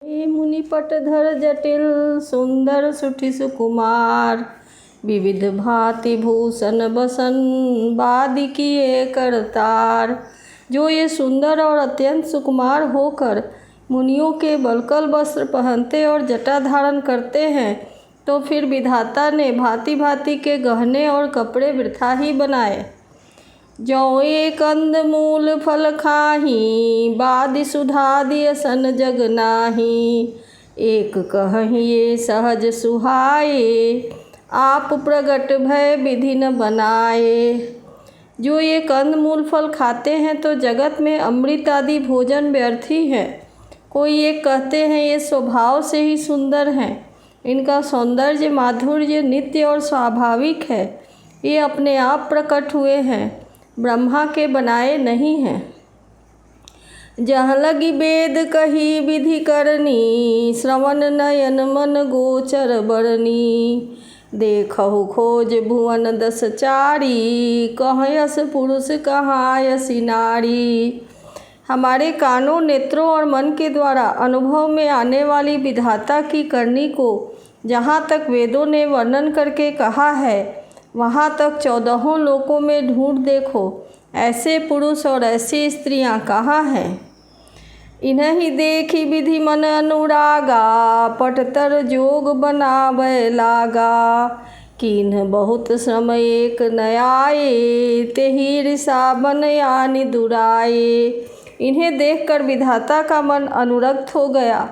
हे मुनि पटधर जटिल सुंदर सुठी सुकुमार, विविध भांति भूषण बसन बादि किए करतार। जो ये सुंदर और अत्यंत सुकुमार होकर मुनियों के बलकल वस्त्र पहनते और जटा धारण करते हैं, तो फिर विधाता ने भांति भांति के गहने और कपड़े वृथा ही बनाए। जो ये कंद मूल फल खाही, बादि सुधादि असन जग नाही। एक कहीं ये सहज सुहाए, आप प्रगट भय विधि न बनाए। जो ये कंद मूल फल खाते हैं तो जगत में अमृत आदि भोजन व्यर्थ ही है। कोई ये कहते हैं ये स्वभाव से ही सुंदर हैं, इनका सौंदर्य माधुर्य नित्य और स्वाभाविक है, ये अपने आप प्रकट हुए हैं, ब्रह्मा के बनाए नहीं हैं। जहाँ लगी वेद कही विधि करनी, श्रवण नयन मन गोचर बरनी। देखहु खोज भुवन दस चारी, कहाँ यस पुरुष कहाँ यसी नारी। हमारे कानों नेत्रों और मन के द्वारा अनुभव में आने वाली विधाता की करनी को जहाँ तक वेदों ने वर्णन करके कहा है, वहाँ तक 14 लोकों में ढूंढ देखो, ऐसे पुरुष और ऐसी स्त्रियाँ कहाँ हैं। इन्हें ही देखी विधि मन अनुरागा, पटतर जोग बनावे लागा। किन्ह बहुत श्रम एक न आए, तेहि ऋषा बन यानि दुराए। इन्हें देखकर विधाता का मन अनुरक्त हो गया,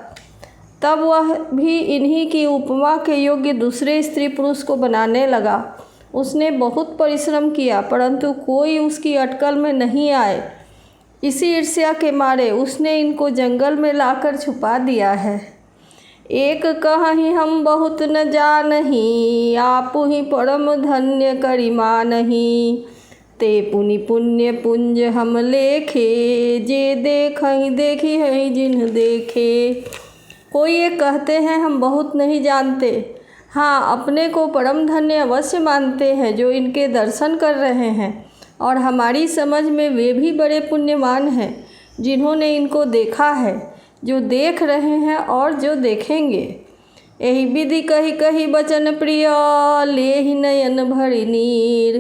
तब वह भी इन्हीं की उपमा के योग्य दूसरे स्त्री पुरुष को बनाने लगा। उसने बहुत परिश्रम किया, परंतु कोई उसकी अटकल में नहीं आए। इसी ईर्ष्या के मारे उसने इनको जंगल में लाकर छुपा दिया है। एक कहीं हम बहुत न जानही, आपु ही परम धन्य करी मानही। ते पुनि पुण्य पुंज हम लेखे, जे देखहि देखी है जिन्ह देखे। कोई ये कहते हैं हम बहुत नहीं जानते, हाँ अपने को परम धन्य अवश्य मानते हैं जो इनके दर्शन कर रहे हैं, और हमारी समझ में वे भी बड़े पुण्यवान हैं जिन्होंने इनको देखा है, जो देख रहे हैं और जो देखेंगे। यही विधि कही कही बचन प्रिय, ले ही नयन भरि नीर।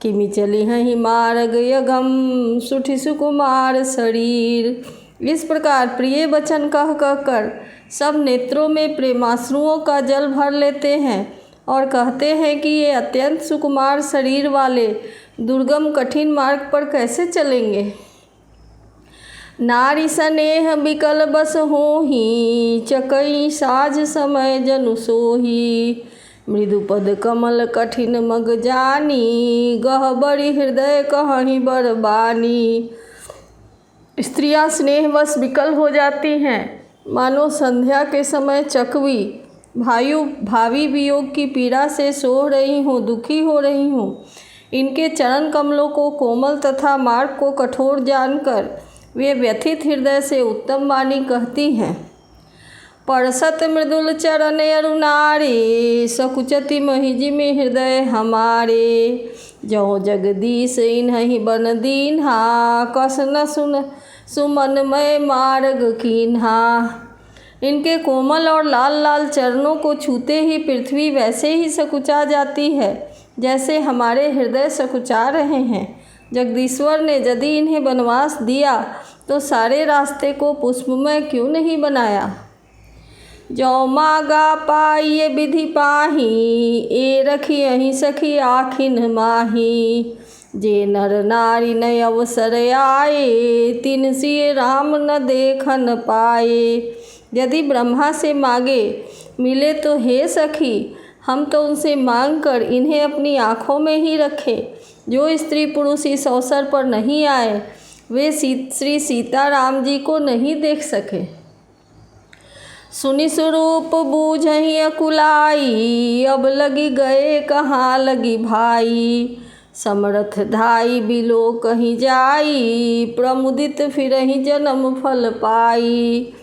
किमि चली हही मार्ग यगम, सुठी सुकुमार शरीर। इस प्रकार प्रिय वचन कह कह कर सब नेत्रों में प्रेमाश्रुओं का जल भर लेते हैं और कहते हैं कि ये अत्यंत सुकुमार शरीर वाले दुर्गम कठिन मार्ग पर कैसे चलेंगे। नारी स्नेह विकल बस होही, चकई साझ समय जनु सोही। मृदुपद कमल कठिन मग जानी, गहबरी हृदय कहीं बरबानी। स्त्रियां स्नेहवश विकल हो जाती हैं, मानो संध्या के समय चकवी भावी वियोग की पीड़ा से सो रही हूँ, दुखी हो रही हूँ। इनके चरण कमलों को कोमल तथा मार्ग को कठोर जानकर वे व्यथित हृदय से उत्तम वाणी कहती हैं। परसत मृदुल चरण अरुणारे, सकुचति महिजी में हृदय हमारे। जो जगदीश इन्हीं बन दीन्हा, कस न सुन सुमनमय मार्ग कीन्हा। इनके कोमल और लाल लाल चरणों को छूते ही पृथ्वी वैसे ही सकुचा जाती है जैसे हमारे हृदय सकुचा रहे हैं। जगदीश्वर ने यदि इन्हें वनवास दिया तो सारे रास्ते को पुष्पमय क्यों नहीं बनाया। जो मागा पाइये विधि पाही, ए रखी अहीं सखी आखिन माही। जे नर नारी न अवसर आए, तिन सिय राम न देखन पाए। यदि ब्रह्मा से मांगे मिले तो हे सखी, हम तो उनसे मांग कर इन्हें अपनी आँखों में ही रखें। जो स्त्री पुरुष इस अवसर पर नहीं आए, वे श्री सीताराम जी को नहीं देख सके। सुनि स्वरूप बूझहि अकुलाई, अब लगी गए कहाँ लगी भाई। समरथ धाई बिलो कहीं जाई, प्रमुदित फिरहि जन्म फल पाई।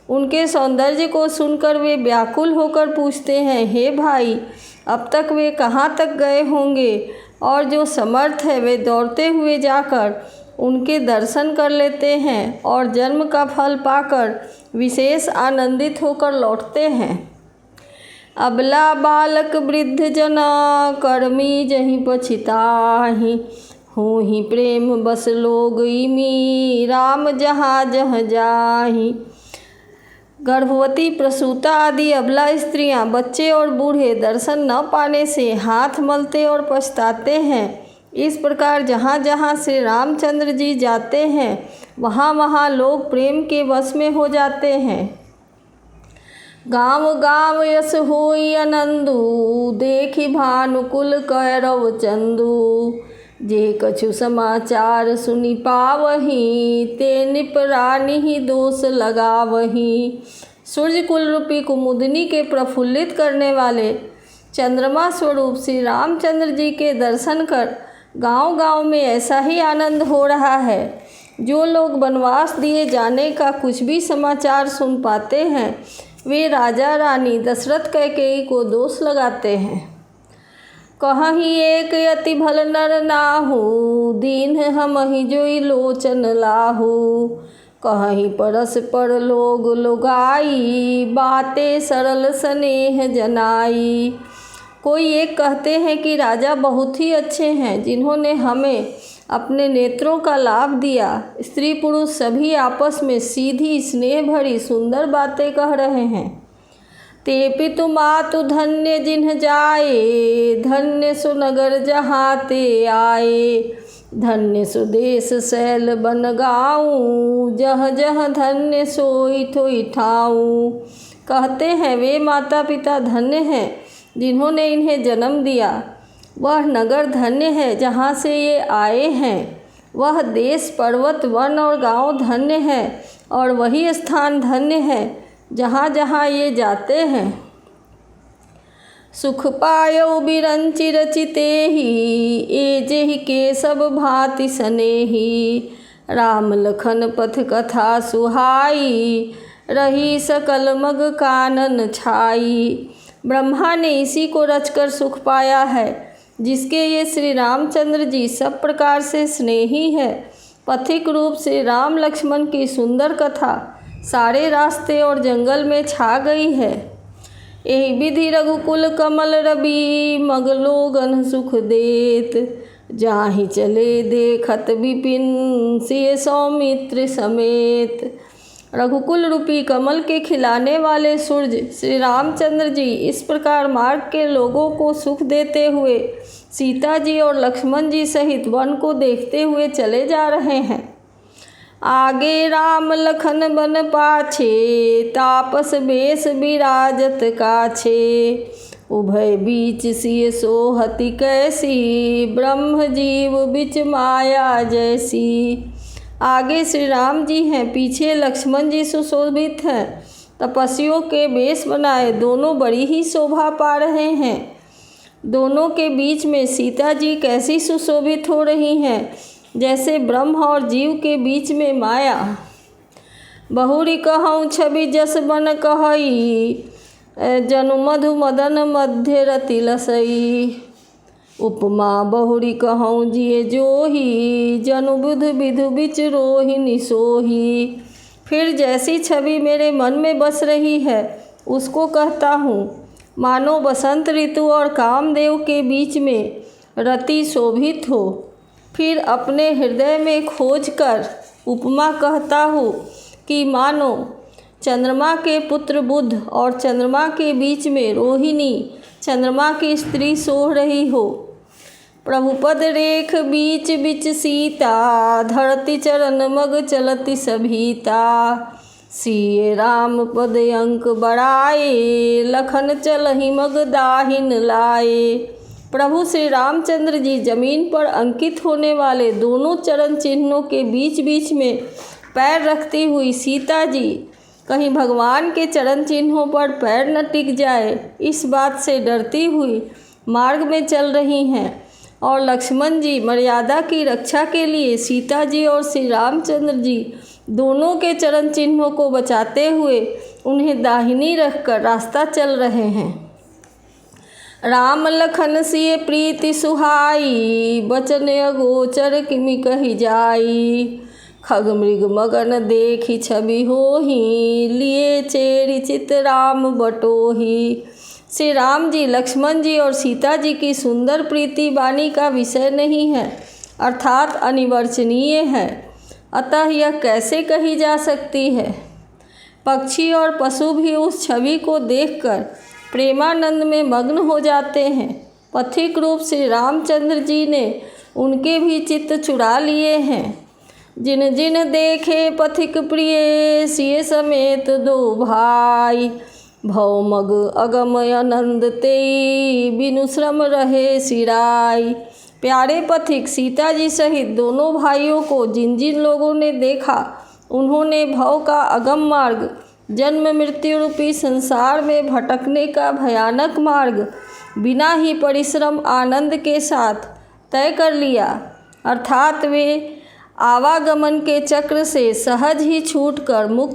उनके सौंदर्य को सुनकर वे व्याकुल होकर पूछते हैं, हे भाई अब तक वे कहाँ तक गए होंगे। और जो समर्थ है वे दौड़ते हुए जाकर उनके दर्शन कर लेते हैं और जन्म का फल पाकर विशेष आनंदित होकर लौटते हैं। अबला बालक वृद्ध जना कर्मी जहीं पछिताहि, होहि प्रेम बस लोग इमी राम जहाँ जह जाहि। गर्भवती, प्रसूता आदि अबला स्त्रियां, बच्चे और बूढ़े दर्शन न पाने से हाथ मलते और पछताते हैं। इस प्रकार जहाँ जहाँ श्री रामचंद्र जी जाते हैं वहाँ वहाँ लोग प्रेम के वश में हो जाते हैं। गाँव गाँव यस होई आनंदु, देखी भानुकुल कैरव चंदु। जे कछु समाचार सुनि पावही, ते निपरानी ही दोष लगावही। सूर्य कुल रूपी कुमुदनी के प्रफुल्लित करने वाले चंद्रमा स्वरूप श्री रामचंद्र जी के दर्शन कर गांव गांव में ऐसा ही आनंद हो रहा है। जो लोग वनवास दिए जाने का कुछ भी समाचार सुन पाते हैं वे राजा रानी दशरथ कैकेयी को दोष लगाते हैं। कहीं एक यति भल नर नाहु, दीन हमहि जोई लोचन लाहु। कहीं परस पर लोग लुगाई, बातें सरल स्नेह जनाई। कोई एक कहते हैं कि राजा बहुत ही अच्छे हैं जिन्होंने हमें अपने नेत्रों का लाभ दिया। स्त्री पुरुष सभी आपस में सीधी स्नेह भरी सुंदर बातें कह रहे हैं। ते पितु मातु धन्य जिन्ह जाए, धन्य सुनगर जहाँ ते आए। धन्य सुदेश शैल बन गाऊँ, जह जह धन्य सोई थोई ठाऊँ। कहते हैं वे माता पिता धन्य हैं जिन्होंने इन्हें जन्म दिया। वह नगर धन्य है जहाँ से ये आए हैं। वह देश पर्वत वन और गांव धन्य है और वही स्थान धन्य है जहाँ जहाँ ये जाते हैं। सुख पायौ बिरंचि रचिते ही, ए जेहि के सब भांति सनेही। राम लखन पथ कथा सुहाई, रही सकल मग कानन छाई। ब्रह्मा ने इसी को रचकर सुख पाया है जिसके ये श्री रामचंद्र जी सब प्रकार से स्नेही है। पथिक रूप से राम लक्ष्मण की सुंदर कथा सारे रास्ते और जंगल में छा गई है। यही विधि रघुकुल कमल रवि, मग लोगन सुख देत। जाहि चले देखत विपिन, सिय सौमित्र समेत। रघुकुल रूपी कमल के खिलाने वाले सूर्य श्री रामचंद्र जी इस प्रकार मार्ग के लोगों को सुख देते हुए सीता जी और लक्ष्मण जी सहित वन को देखते हुए चले जा रहे हैं। आगे राम लखन बन पाछे, तापस बेस विराजत काछे। उभय बीच सिय सोहति कैसी, ब्रह्म जीव बिच माया जैसी। आगे श्री राम जी हैं, पीछे लक्ष्मण जी सुशोभित हैं। तपस्वियों के वेश बनाए दोनों बड़ी ही शोभा पा रहे हैं। दोनों के बीच में सीता जी कैसी सुशोभित हो रही हैं जैसे ब्रह्म और जीव के बीच में माया। बहुरी कहूँ छवि जस बन कहई, जनु मधु मदन मध्य रति लसई। उपमा बहुरी कहूँ जिए जोही, जनु बुध विधु बिच रोहिणी सोही। फिर जैसी छवि मेरे मन में बस रही है उसको कहता हूँ। मानो बसंत ऋतु और कामदेव के बीच में रति शोभित हो। फिर अपने हृदय में खोज कर उपमा कहता हूँ कि मानो चंद्रमा के पुत्र बुध और चंद्रमा के बीच में रोहिणी चंद्रमा की स्त्री सो रही हो। प्रभुपद रेख बीच बिच सीता, धरती चरण मग चलती सभीता। सिय राम पद अंक बढ़ाए, लखन चलहि मग दाहिन लाए। प्रभु श्री रामचंद्र जी जमीन पर अंकित होने वाले दोनों चरण चिन्हों के बीच बीच में पैर रखती हुई सीता जी कहीं भगवान के चरण चिन्हों पर पैर न टिक जाए इस बात से डरती हुई मार्ग में चल रही हैं। और लक्ष्मण जी मर्यादा की रक्षा के लिए सीता जी और श्री रामचंद्र जी दोनों के चरण चिन्हों को बचाते हुए उन्हें दाहिनी रखकर रास्ता चल रहे हैं। राम लखन सिय प्रीति सुहाई, बचन अगोचर किमि कहि जाई। खग मृग मगन देखी छवि होही, लिए चेरि चित राम बटोही। श्री राम जी, लक्ष्मण जी और सीता जी की सुंदर प्रीति वाणी का विषय नहीं है, अर्थात अनिवर्चनीय है, अतः यह कैसे कही जा सकती है। पक्षी और पशु भी उस छवि को देखकर प्रेमानंद में मग्न हो जाते हैं। पथिक रूप श्री रामचंद्र जी ने उनके भी चित्त चुरा लिए हैं। जिन जिन देखे पथिक प्रिय, सिय समेत दो भाई। भव मग अगम आनंद तेई, बिनु श्रम रहे सिराई। प्यारे पथिक, सीता जी सहित दोनों भाइयों को जिन जिन लोगों ने देखा, उन्होंने भव का अगम मार्ग, जन्म मृत्यु रूपी संसार में भटकने का भयानक मार्ग बिना ही परिश्रम आनंद के साथ तय कर लिया, अर्थात वे आवागमन के चक्र से सहज ही छूटकर मुक्त